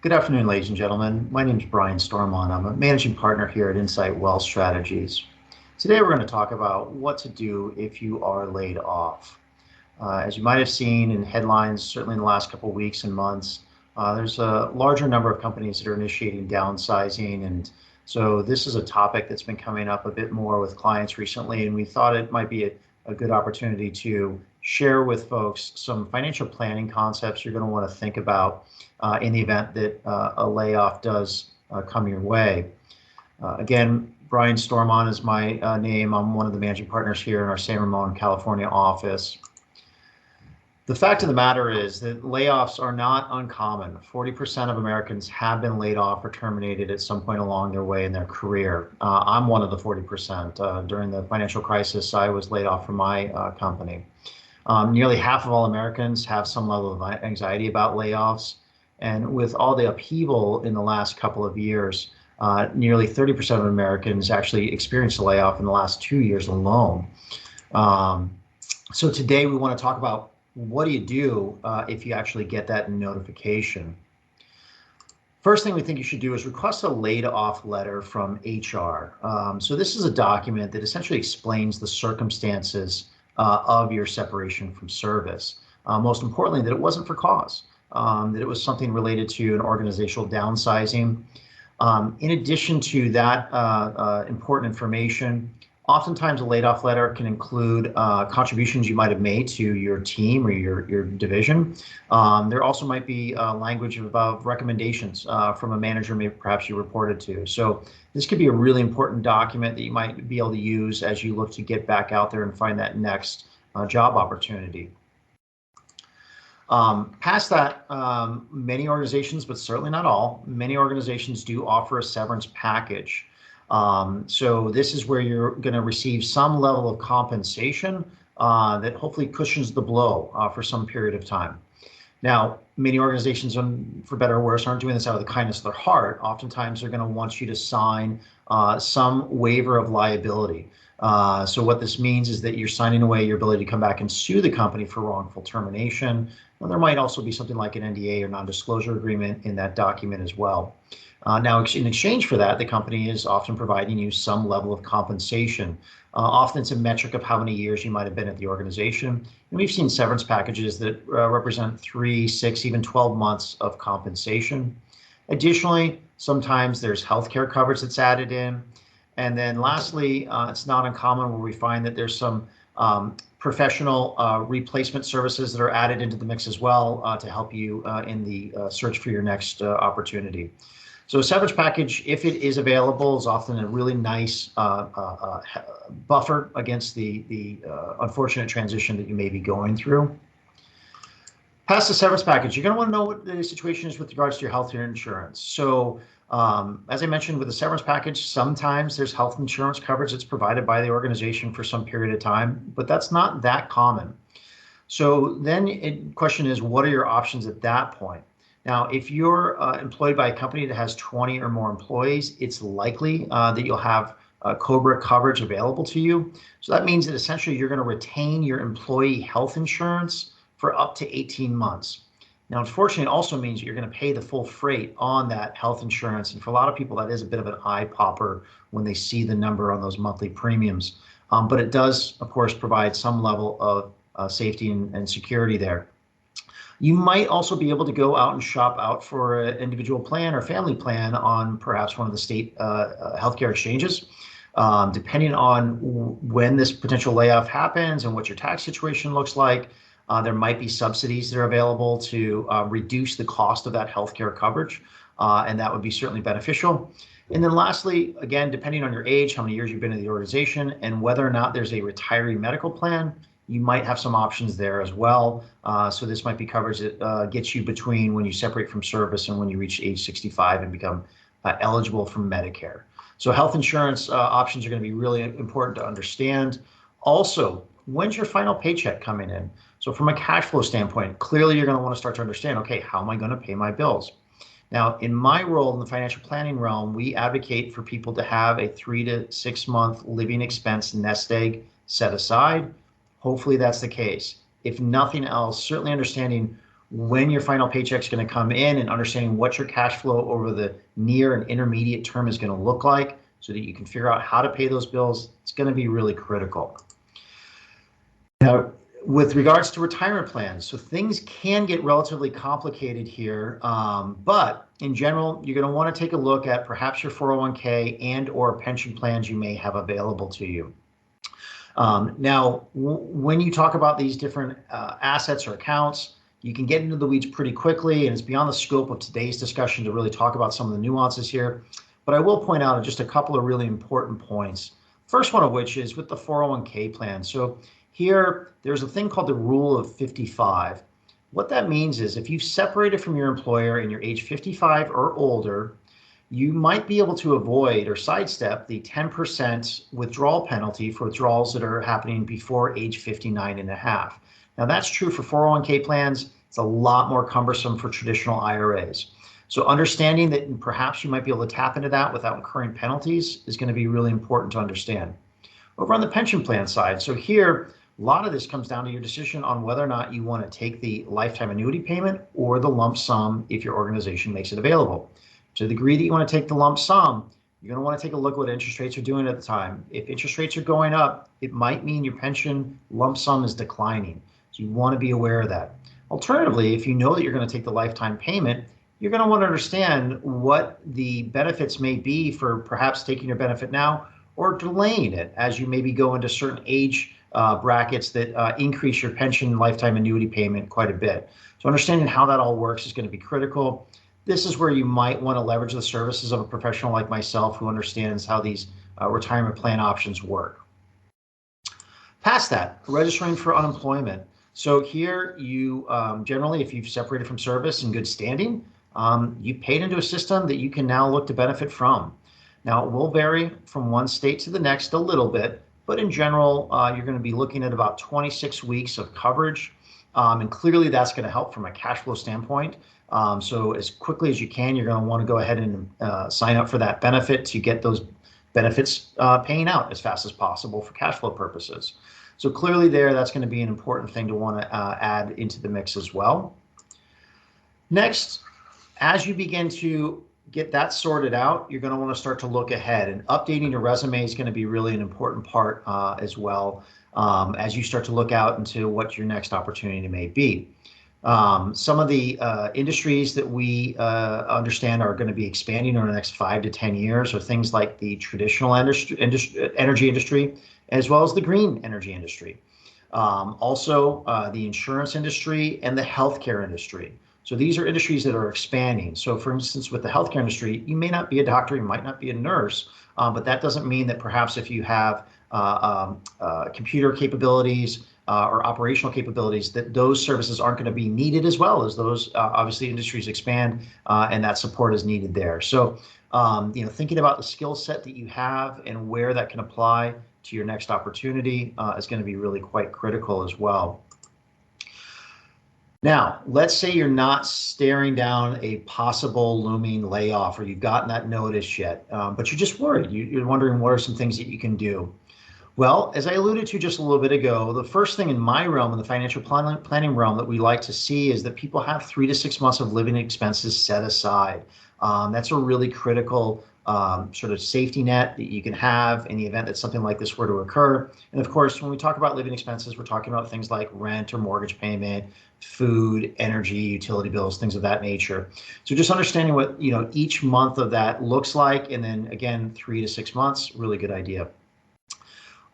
Good afternoon, ladies and gentlemen. My name is Brian Stormont. I'm a managing partner here at Insight Wealth Strategies. Today, we're going to talk about what to do if you are laid off. As you might have seen in headlines, certainly in the last couple of weeks and months, there's a larger number of companies that are initiating downsizing. And so this is a topic that's been coming up a bit more with clients recently, and we thought it might be a good opportunity to share with folks some financial planning concepts you're going to want to think about in the event that a layoff does come your way. Again, Brian Stormont is my name. I'm one of the managing partners here in our San Ramon, California office. The fact of the matter is that layoffs are not uncommon. 40% of Americans have been laid off or terminated at some point along their way in their career. I'm one of the 40%. During the financial crisis, I was laid off from my company. Nearly half of all Americans have some level of anxiety about layoffs. And with all the upheaval in the last couple of years, nearly 30% of Americans actually experienced a layoff in the last 2 years alone. So today we want to talk about what do you do if you actually get that notification. First thing we think you should do is request a laid off letter from HR. So this is a document that essentially explains the circumstances of your separation from service. Most importantly, that it wasn't for cause, that it was something related to an organizational downsizing. In addition to that important information, oftentimes a laid-off letter can include contributions you might have made to your team or your division. There also might be language about recommendations from a manager maybe perhaps you reported to. So this could be a really important document that you might be able to use as you look to get back out there and find that next job opportunity. Past that, many organizations, but certainly not all, many organizations do offer a severance package. So this is where you're going to receive some level of compensation that hopefully cushions the blow for some period of time. Now, many organizations, for better or worse, aren't doing this out of the kindness of their heart. Oftentimes, they're going to want you to sign some waiver of liability. So what this means is that you're signing away your ability to come back and sue the company for wrongful termination. And there might also be something like an NDA or non-disclosure agreement in that document as well. Now, in exchange for that, the company is often providing you some level of compensation. Often it's a metric of how many years you might have been at the organization. And we've seen severance packages that represent 3, 6, even 12 months of compensation. Additionally, sometimes there's healthcare coverage that's added in. And then lastly, it's not uncommon where we find that there's some professional replacement services that are added into the mix as well to help you in the search for your next opportunity. So a severance package, if it is available, is often a really nice buffer against the unfortunate transition that you may be going through. Past the severance package, you're going to want to know what the situation is with regards to your health insurance. So as I mentioned with the severance package, sometimes there's health insurance coverage that's provided by the organization for some period of time, but that's not that common. So then the question is, what are your options at that point? Now, if you're employed by a company that has 20 or more employees, it's likely that you'll have COBRA coverage available to you. So that means that essentially you're going to retain your employee health insurance for up to 18 months. Now, unfortunately, it also means you're going to pay the full freight on that health insurance. And for a lot of people, that is a bit of an eye popper when they see the number on those monthly premiums. But it does, of course, provide some level of safety and security there. You might also be able to go out and shop out for an individual plan or family plan on perhaps one of the state healthcare exchanges. Depending on when this potential layoff happens and what your tax situation looks like, there might be subsidies that are available to reduce the cost of that healthcare coverage, and that would be certainly beneficial. And then lastly, again, depending on your age, how many years you've been in the organization, and whether or not there's a retiree medical plan, you might have some options there as well. So this might be coverage that gets you between when you separate from service and when you reach age 65 and become eligible for Medicare. So health insurance options are going to be really important to understand. Also, when's your final paycheck coming in? So from a cash flow standpoint, clearly you're going to want to start to understand, okay, how am I going to pay my bills? Now, in my role in the financial planning realm, we advocate for people to have a 3 to 6 month living expense nest egg set aside. Hopefully that's the case. If nothing else, certainly understanding when your final paycheck's going to come in, and understanding what your cash flow over the near and intermediate term is going to look like so that you can figure out how to pay those bills. It's going to be really critical. Now, with regards to retirement plans, so things can get relatively complicated here, but in general, you're going to want to take a look at perhaps your 401k and or pension plans you may have available to you. Now, when you talk about these different assets or accounts, you can get into the weeds pretty quickly, and it's beyond the scope of today's discussion to really talk about some of the nuances here. But I will point out just a couple of really important points. First one of which is with the 401k plan. So here, there's a thing called the rule of 55. What that means is if you've separated from your employer and you're age 55 or older, you might be able to avoid or sidestep the 10% withdrawal penalty for withdrawals that are happening before age 59 and a half. Now that's true for 401k plans. It's a lot more cumbersome for traditional IRAs. So understanding that perhaps you might be able to tap into that without incurring penalties is going to be really important to understand. Over on the pension plan side, so here, a lot of this comes down to your decision on whether or not you want to take the lifetime annuity payment or the lump sum if your organization makes it available. To the degree that you want to take the lump sum, you're going to want to take a look at what interest rates are doing at the time. If interest rates are going up, it might mean your pension lump sum is declining. So you want to be aware of that. Alternatively, if you know that you're going to take the lifetime payment, you're going to want to understand what the benefits may be for perhaps taking your benefit now or delaying it as you maybe go into certain age brackets that increase your pension lifetime annuity payment quite a bit. So understanding how that all works is going to be critical. This is where you might want to leverage the services of a professional like myself who understands how these retirement plan options work. Past that, registering for unemployment. So here you generally, if you've separated from service in good standing, you paid into a system that you can now look to benefit from. Now, it will vary from one state to the next a little bit, but in general, you're going to be looking at about 26 weeks of coverage. And clearly that's going to help from a cash flow standpoint. So as quickly as you can, you're going to want to go ahead and sign up for that benefit to get those benefits paying out as fast as possible for cash flow purposes. So clearly that's going to be an important thing to want to add into the mix as well. Next, as you begin to get that sorted out, you're going to want to start to look ahead, and updating your resume is going to be really an important part as well as you start to look out into what your next opportunity may be. Some of the industries that we understand are going to be expanding over the next 5 to 10 years are things like the traditional energy industry, as well as the green energy industry. Also, the insurance industry and the healthcare industry. So these are industries that are expanding. So for instance, with the healthcare industry, you may not be a doctor, you might not be a nurse, but that doesn't mean that perhaps if you have computer capabilities or operational capabilities, that those services aren't going to be needed as well as those. Obviously, industries expand and that support is needed there. So thinking about the skill set that you have and where that can apply to your next opportunity is going to be really quite critical as well. Now, let's say you're not staring down a possible looming layoff, or you've gotten that notice yet, but you're just worried. You're wondering what are some things that you can do. Well, as I alluded to just a little bit ago, the first thing in my realm, in the financial planning realm, that we like to see is that people have 3 to 6 months of living expenses set aside. That's a really critical sort of safety net that you can have in the event that something like this were to occur. And of course, when we talk about living expenses, we're talking about things like rent or mortgage payment, food, energy, utility bills, things of that nature. So just understanding what each month of that looks like, and then again, 3 to 6 months, really good idea.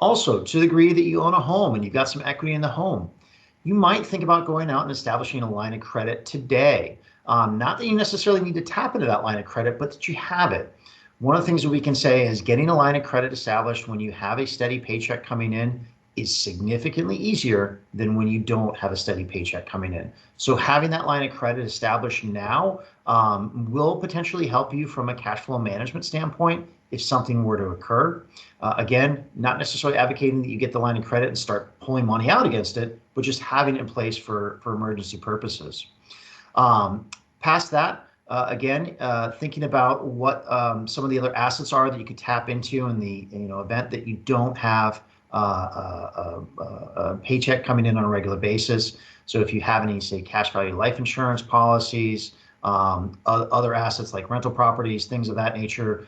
Also, to the degree that you own a home and you've got some equity in the home, you might think about going out and establishing a line of credit today. Not that you necessarily need to tap into that line of credit, but that you have it. One of the things that we can say is getting a line of credit established when you have a steady paycheck coming in is significantly easier than when you don't have a steady paycheck coming in. So having that line of credit established now will potentially help you from a cash flow management standpoint if something were to occur. Again, not necessarily advocating that you get the line of credit and start pulling money out against it, but just having it in place for emergency purposes. Past that, again, thinking about what some of the other assets are that you could tap into in the event that you don't have paycheck coming in on a regular basis. So if you have any, say, cash value life insurance policies, other assets like rental properties, things of that nature,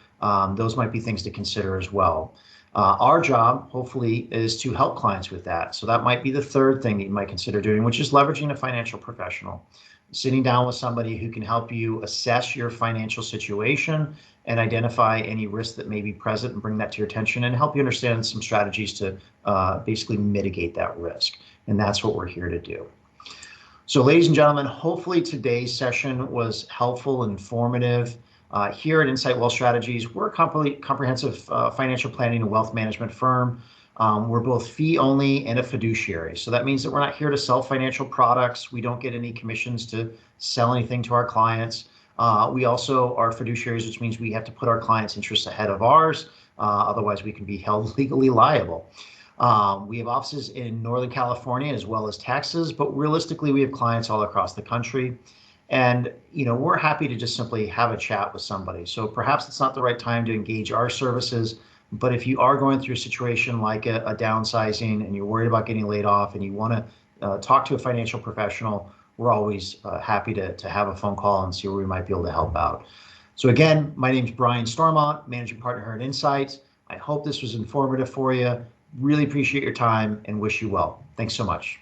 those might be things to consider as well. Our job, hopefully, is to help clients with that. So that might be the third thing that you might consider doing, which is leveraging a financial professional. Sitting down with somebody who can help you assess your financial situation and identify any risks that may be present and bring that to your attention and help you understand some strategies to basically mitigate that risk. And that's what we're here to do. So ladies and gentlemen, hopefully today's session was helpful and informative. Here at Insight Wealth Strategies, we're a comprehensive financial planning and wealth management firm. We're both fee only and a fiduciary. So that means that we're not here to sell financial products. We don't get any commissions to sell anything to our clients. We also are fiduciaries, which means we have to put our clients' interests ahead of ours. Otherwise, we can be held legally liable. We have offices in Northern California as well as Texas, but realistically, we have clients all across the country. And, we're happy to just simply have a chat with somebody. So perhaps it's not the right time to engage our services, but if you are going through a situation like a downsizing and you're worried about getting laid off and you want to talk to a financial professional, we're always happy to have a phone call and see where we might be able to help out. So again, my name is Brian Stormont, managing partner here at Insight. I hope this was informative for you. Really appreciate your time and wish you well. Thanks so much.